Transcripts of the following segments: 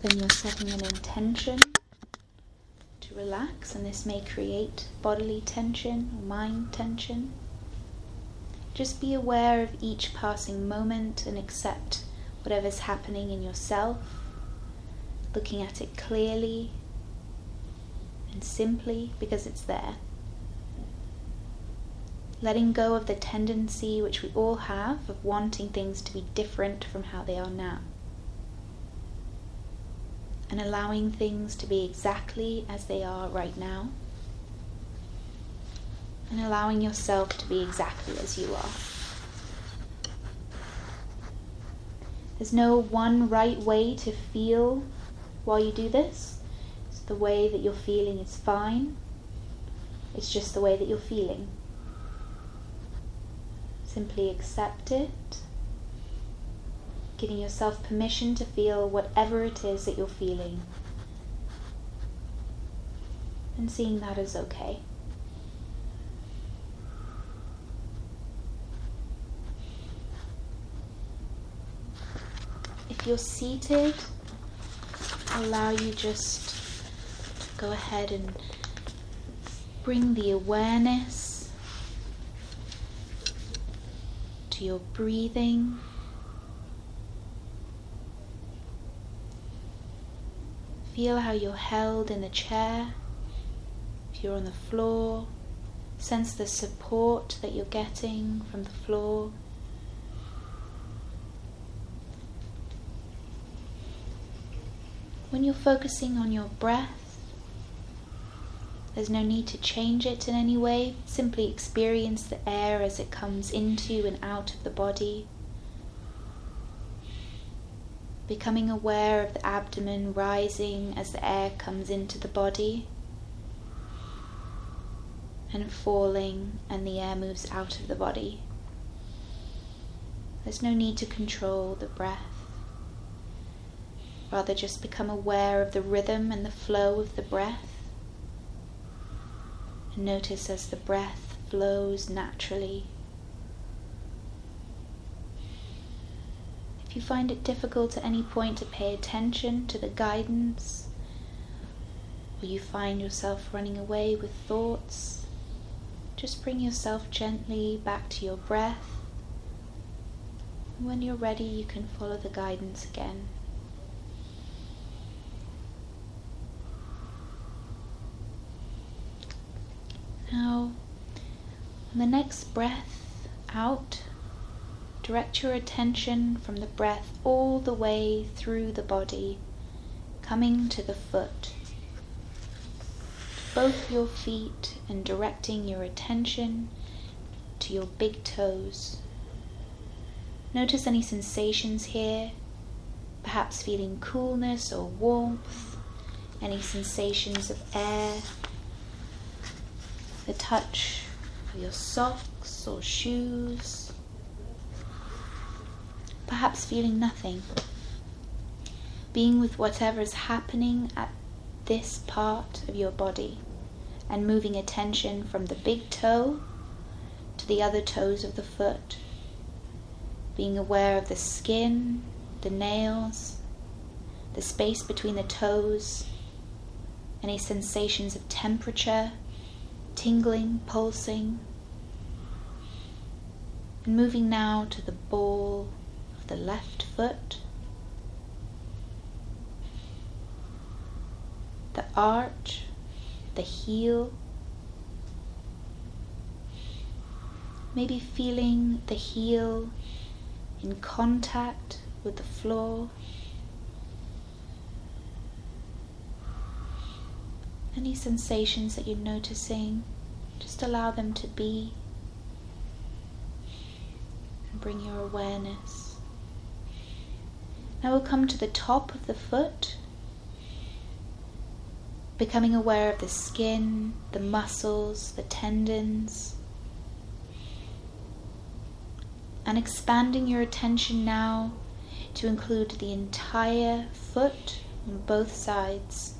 then you're setting an intention to relax, and this may create bodily tension or mind tension. Just be aware of each passing moment and accept whatever's happening in yourself, looking at it clearly and simply because it's there. Letting go of the tendency which we all have of wanting things to be different from how they are now. And allowing things to be exactly as they are right now. And allowing yourself to be exactly as you are. There's no one right way to feel while you do this. It's the way that you're feeling is fine. It's just the way that you're feeling. Simply accept it, giving yourself permission to feel whatever it is that you're feeling, and seeing that as okay. If you're seated, allow you just to go ahead and bring the awareness to your breathing. Feel how you're held in the chair. If you're on the floor, sense the support that you're getting from the floor. When you're focusing on your breath, there's no need to change it in any way. Simply experience the air as it comes into and out of the body. Becoming aware of the abdomen rising as the air comes into the body and falling and the air moves out of the body. There's no need to control the breath. Rather, just become aware of the rhythm and the flow of the breath. And notice as the breath flows naturally. If you find it difficult at any point to pay attention to the guidance, or you find yourself running away with thoughts, just bring yourself gently back to your breath. And when you're ready, you can follow the guidance again. Now, on the next breath out, direct your attention from the breath all the way through the body, coming to the foot, to both your feet, and directing your attention to your big toes. Notice any sensations here, perhaps feeling coolness or warmth, any sensations of air, the touch of your socks or shoes, perhaps feeling nothing, being with whatever is happening at this part of your body and moving attention from the big toe to the other toes of the foot, being aware of the skin, the nails, the space between the toes, any sensations of temperature, tingling, pulsing, and moving now to the ball of the left foot, the arch, the heel, maybe feeling the heel in contact with the floor. Any sensations that you're noticing, just allow them to be and bring your awareness. Now we'll come to the top of the foot, becoming aware of the skin, the muscles, the tendons, and expanding your attention now to include the entire foot on both sides,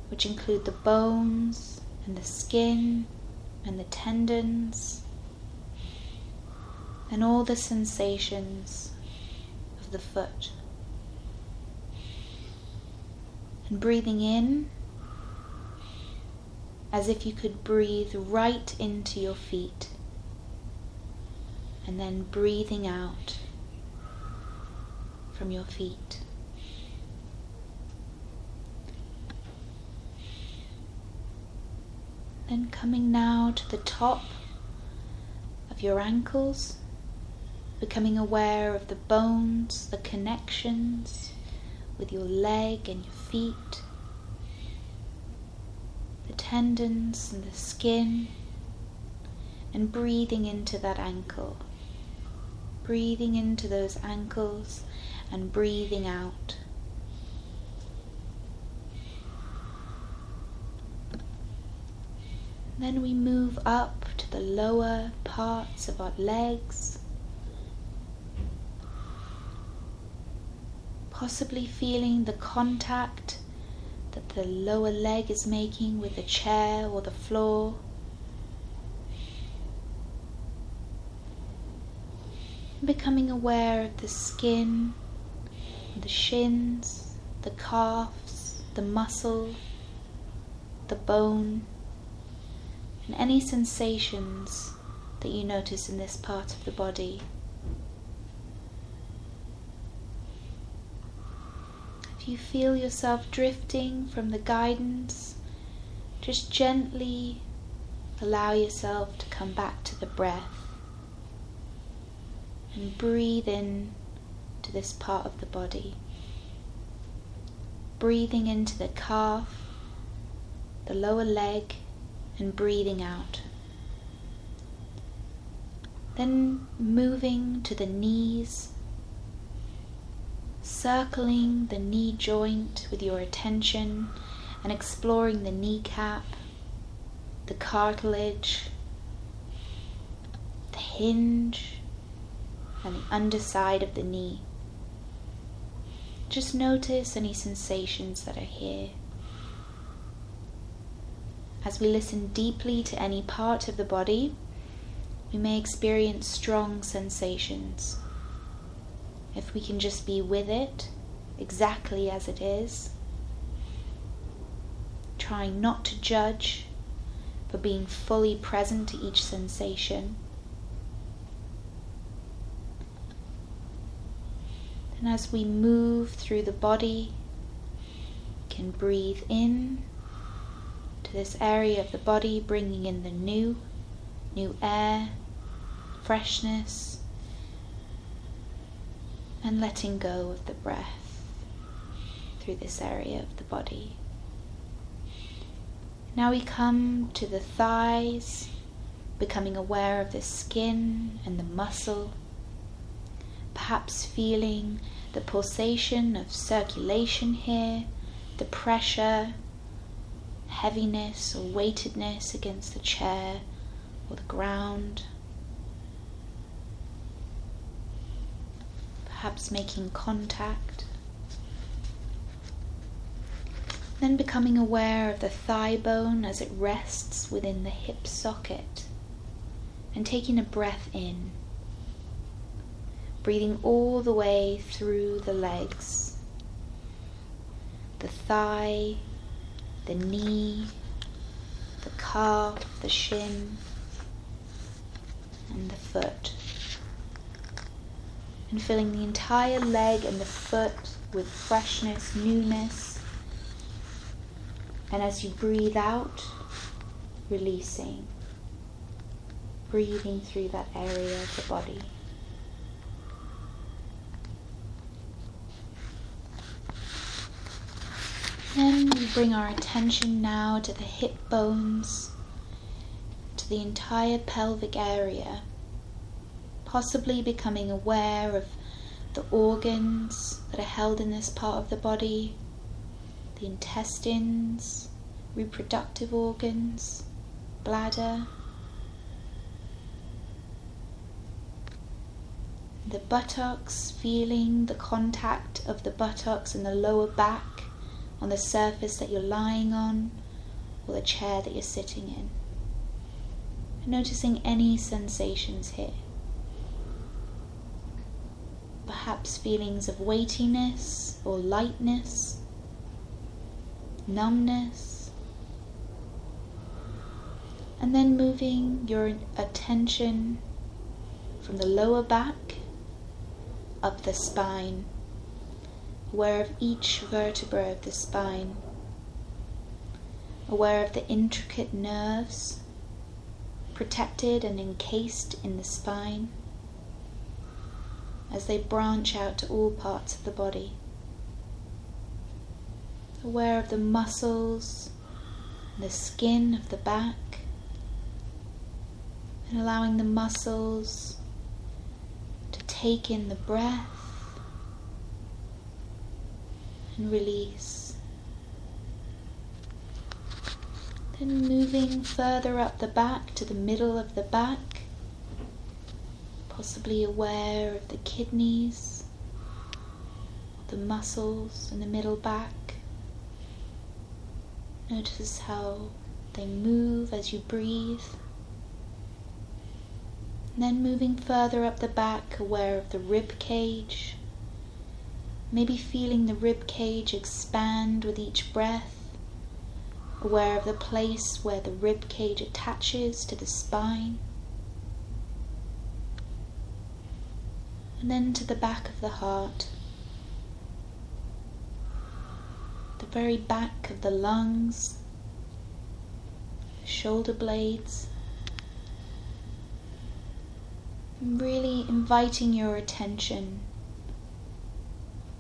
which include the bones and the skin and the tendons and all the sensations of the foot. And breathing in as if you could breathe right into your feet. And then breathing out from your feet. Then coming now to the top of your ankles, becoming aware of the bones, the connections with your leg and your feet, the tendons and the skin, and breathing into that ankle, breathing into those ankles and breathing out. Then we move up to the lower parts of our legs, possibly feeling the contact that the lower leg is making with the chair or the floor. Becoming aware of the skin, the shins, the calves, the muscle, the bone, and any sensations that you notice in this part of the body. If you feel yourself drifting from the guidance, just gently allow yourself to come back to the breath and breathe in to this part of the body. Breathing into the calf, the lower leg, and breathing out. Then moving to the knees, circling the knee joint with your attention and exploring the kneecap, the cartilage, the hinge, and the underside of the knee. Just notice any sensations that are here. As we listen deeply to any part of the body, we may experience strong sensations. If we can just be with it, exactly as it is, trying not to judge, but being fully present to each sensation. And as we move through the body, we can breathe in to this area of the body, bringing in the new air, freshness, and letting go of the breath through this area of the body. Now we come to the thighs, becoming aware of the skin and the muscle, perhaps feeling the pulsation of circulation here, the pressure, heaviness or weightedness against the chair or the ground. Perhaps making contact. Then becoming aware of the thigh bone as it rests within the hip socket, and taking a breath in, breathing all the way through the legs, the thigh, the knee, the calf, the shin, and the foot. And filling the entire leg and the foot with freshness, newness. And as you breathe out, releasing. Breathing through that area of the body. Then we bring our attention now to the hip bones, to the entire pelvic area, possibly becoming aware of the organs that are held in this part of the body, the intestines, reproductive organs, bladder, the buttocks, feeling the contact of the buttocks and the lower back on the surface that you're lying on or the chair that you're sitting in. And noticing any sensations here. Perhaps feelings of weightiness or lightness, numbness. And then moving your attention from the lower back up the spine, aware of each vertebra of the spine, aware of the intricate nerves protected and encased in the spine as they branch out to all parts of the body. Aware of the muscles and the skin of the back, and allowing the muscles to take in the breath and release. Then moving further up the back to the middle of the back, possibly aware of the kidneys, the muscles in the middle back. Notice how they move as you breathe. And then moving further up the back, aware of the rib cage, maybe feeling the rib cage expand with each breath, aware of the place where the rib cage attaches to the spine. And then to the back of the heart, the very back of the lungs, the shoulder blades, and really inviting your attention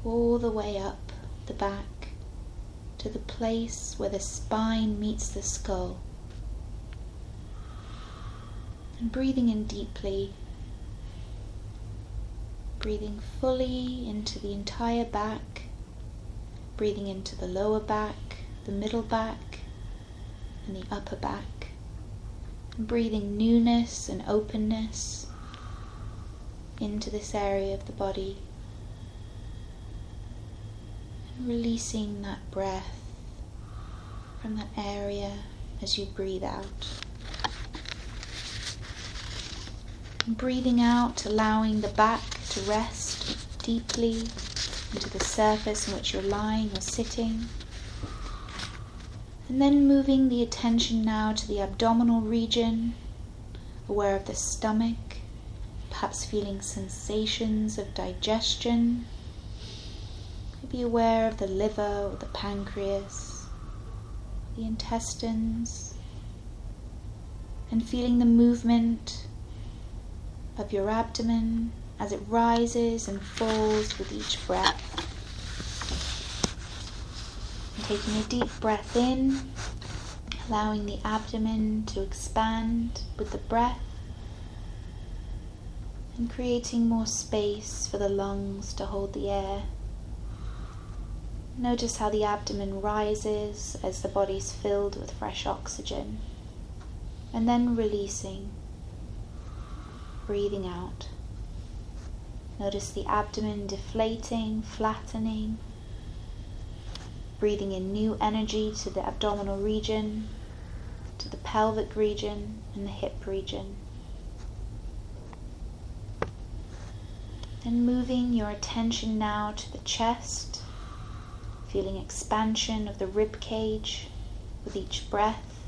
all the way up the back to the place where the spine meets the skull. And breathing in deeply, breathing fully into the entire back, breathing into the lower back, the middle back, and the upper back, and breathing newness and openness into this area of the body, and releasing that breath from that area as you breathe out. And breathing out, allowing the back to rest deeply into the surface on which you're lying or sitting. And then moving the attention now to the abdominal region, aware of the stomach, perhaps feeling sensations of digestion. Be aware of the liver or the pancreas, the intestines, and feeling the movement of your abdomen as it rises and falls with each breath. And taking a deep breath in, allowing the abdomen to expand with the breath, and creating more space for the lungs to hold the air. Notice how the abdomen rises as the body's filled with fresh oxygen, and then releasing, breathing out. Notice the abdomen deflating, flattening, breathing in new energy to the abdominal region, to the pelvic region, and the hip region. And moving your attention now to the chest, feeling expansion of the rib cage with each breath.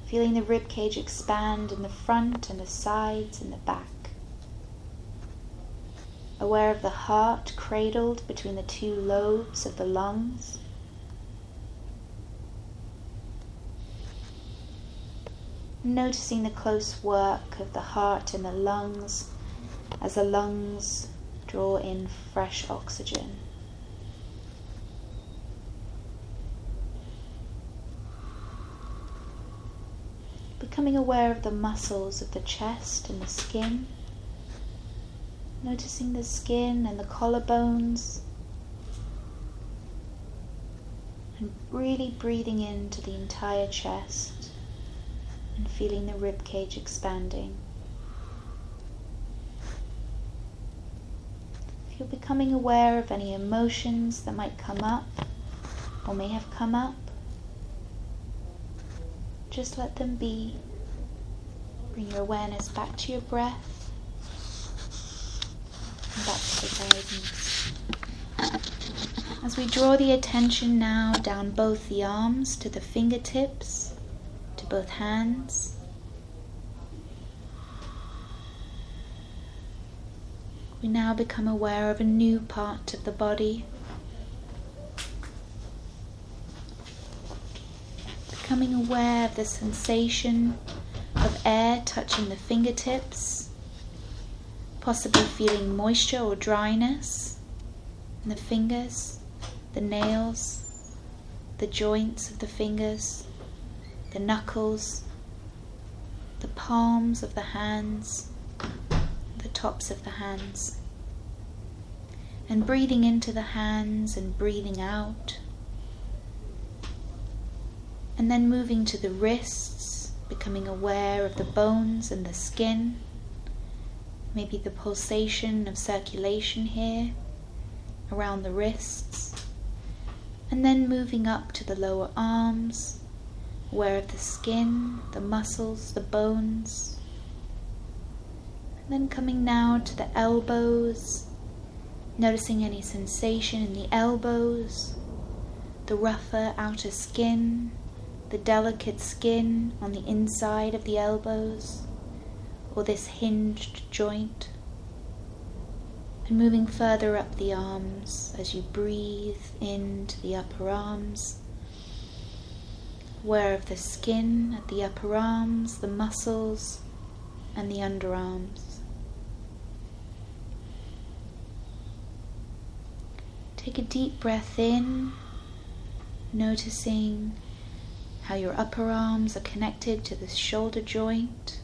Feeling the rib cage expand in the front and the sides and the back. Aware of the heart cradled between the two lobes of the lungs. Noticing the close work of the heart and the lungs as the lungs draw in fresh oxygen. Becoming aware of the muscles of the chest and the skin. Noticing the skin and the collarbones. And really breathing into the entire chest and feeling the rib cage expanding. If you're becoming aware of any emotions that might come up or may have come up, just let them be. Bring your awareness back to your breath and back to the guidance. As we draw the attention now down both the arms to the fingertips, to both hands, we now become aware of a new part of the body, becoming aware of the sensation of air touching the fingertips, possibly feeling moisture or dryness in the fingers, the nails, the joints of the fingers, the knuckles, the palms of the hands, the tops of the hands. And breathing into the hands and breathing out. And then moving to the wrists, becoming aware of the bones and the skin, maybe the pulsation of circulation here around the wrists. And then moving up to the lower arms, aware of the skin, the muscles, the bones. And then coming now to the elbows, noticing any sensation in the elbows, the rougher outer skin, the delicate skin on the inside of the elbows, or this hinged joint. And moving further up the arms as you breathe into the upper arms, aware of the skin at the upper arms, the muscles, and the underarms. Take a deep breath in, noticing how your upper arms are connected to the shoulder joint.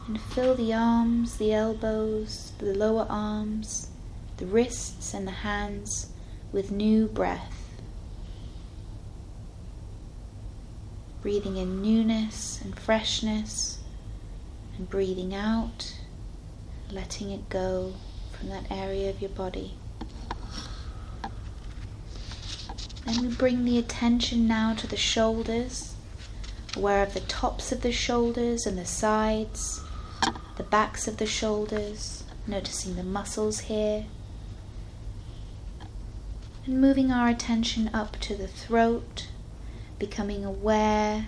And fill the arms, the elbows, the lower arms, the wrists and the hands with new breath. Breathing in newness and freshness, and breathing out, letting it go from that area of your body. Then we bring the attention now to the shoulders, aware of the tops of the shoulders and the sides, the backs of the shoulders, noticing the muscles here. And moving our attention up to the throat, becoming aware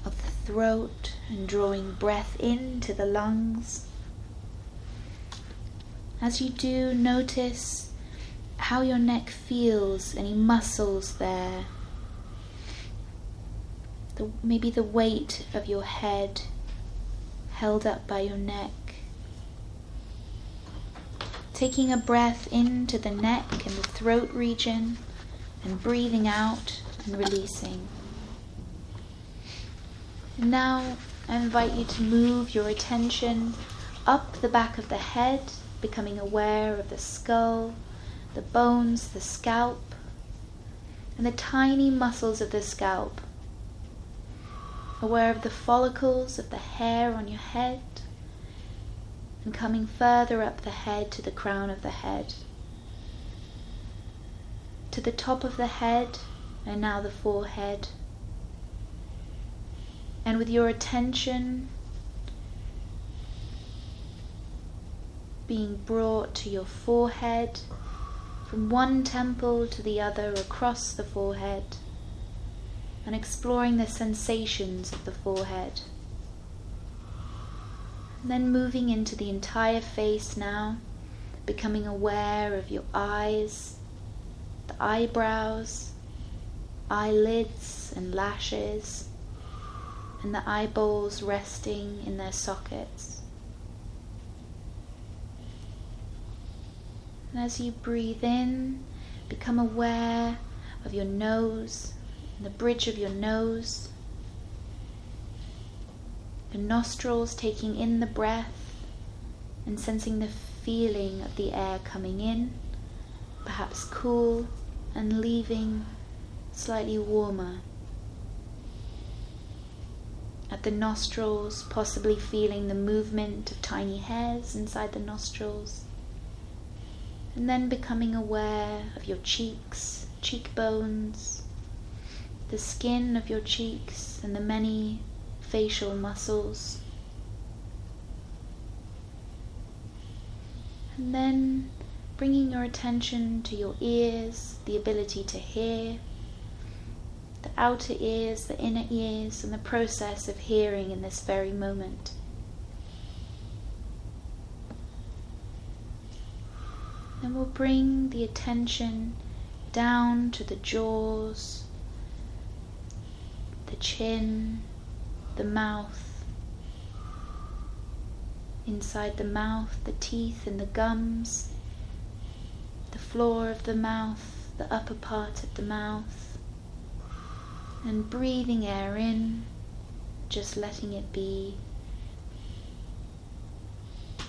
of the throat and drawing breath into the lungs. As you do, notice how your neck feels, any muscles there, maybe the weight of your head held up by your neck. Taking a breath into the neck and the throat region and breathing out and releasing. And now I invite you to move your attention up the back of the head, becoming aware of the skull, the bones, the scalp, and the tiny muscles of the scalp. Aware of the follicles of the hair on your head, and coming further up the head to the crown of the head. To the top of the head, and now the forehead. And with your attention being brought to your forehead, from one temple to the other across the forehead, and exploring the sensations of the forehead. And then moving into the entire face now, becoming aware of your eyes, the eyebrows, eyelids and lashes, and the eyeballs resting in their sockets. And as you breathe in, become aware of your nose, and the bridge of your nose, your nostrils taking in the breath and sensing the feeling of the air coming in, perhaps cool, and leaving slightly warmer. At the nostrils, possibly feeling the movement of tiny hairs inside the nostrils. And then becoming aware of your cheeks, cheekbones, the skin of your cheeks and the many facial muscles. And then bringing your attention to your ears, the ability to hear, the outer ears, the inner ears, and the process of hearing in this very moment. Then we'll bring the attention down to the jaws, the chin, the mouth. Inside the mouth, the teeth and the gums, the floor of the mouth, the upper part of the mouth. And breathing air in, just letting it be.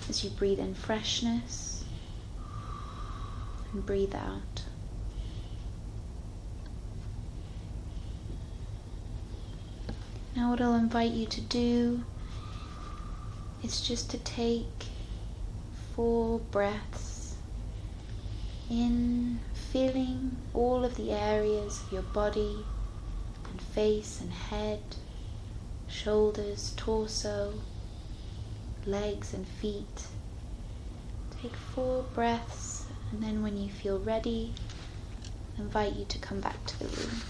As you breathe in freshness, and breathe out. Now what I'll invite you to do is just to take 4 breaths in, feeling all of the areas of your body and face and head, shoulders, torso, legs and feet. Take 4 breaths, and then when you feel ready, I invite you to come back to the room.